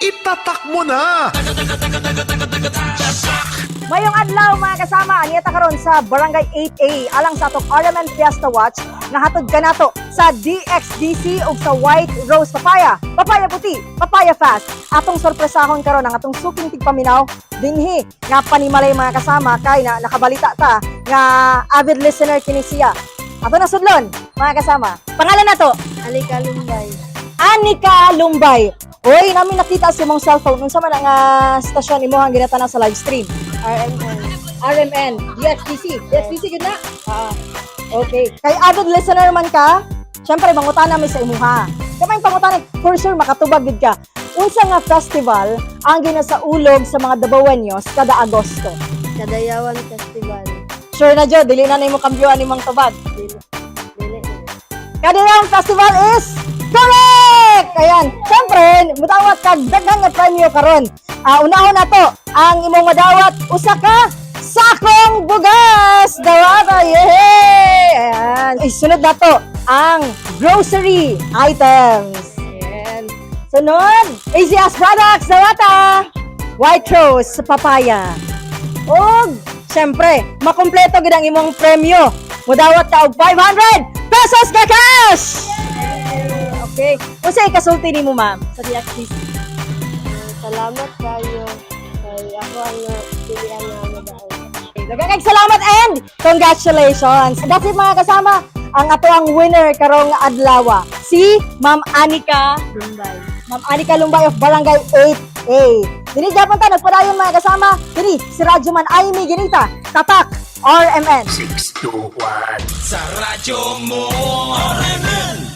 itatak mo na! Mayong adlaw mga kasama, niyata karon sa Barangay 8A alang sa atong RMN Fiesta Watch nga hatod kanato sa DXDC ug sa White Rose Papaya, Papaya Puti, Papaya Fast. Atong sorpresahon karon ang atong suking tigpaminaw dinhi nga panimalay mga kasama kay na nakabalita ta nga avid listener kini siya. Ato na sudlon mga kasama. Pangalan nato? Alika Lumbay. Anika Lumbay. Oy, namin nakita sa imong cellphone unsa man ang stasyon imo ang ginatana sa live stream? RMN. RMN, DXDC. DXDC gud na? Okay. Kay avid listener man ka, syempre mangutana mi sa imuha. Kamay pangutana, for sure makatubag gid ka. Unsa nga festival ang ginasaulog sa mga Dabawenyos kada Agosto? Kadayawan Festival. Sure na jud, dili na nimo kambyuan nimong tubag. Dili. Kadayawan Festival is correct! Ayan, syempre, mudawat kag daghang nga premyo karon. Unahon na to, ang imong madawat usa ka sakong bugas! Dawata, yehey! Ayan. Sunod na to, ang grocery items. Ayan. Sunod, ACS Products, dawata! White Rose, papaya. Og, syempre, makumpleto gid ang imong premyo. Mudawat ka og 500 pesos ka cash! Okay. Unsa ikasulti nimo, ma'am, sa DXDC? Salamat kayo. Kay ako ang pilihan nga madaog. Daghang salamat and congratulations. That's it mga kasama. Ang ato ang winner karong adlaw, si Ma'am Anika. Lumbay. Ma'am Anika Lumbay of Barangay 8A. Dini gyapon ta nagpadayon mga kasama. Dini si Radyoman Aimee Ginita. Tatak RMN. 621 Sa radyo mo, RMN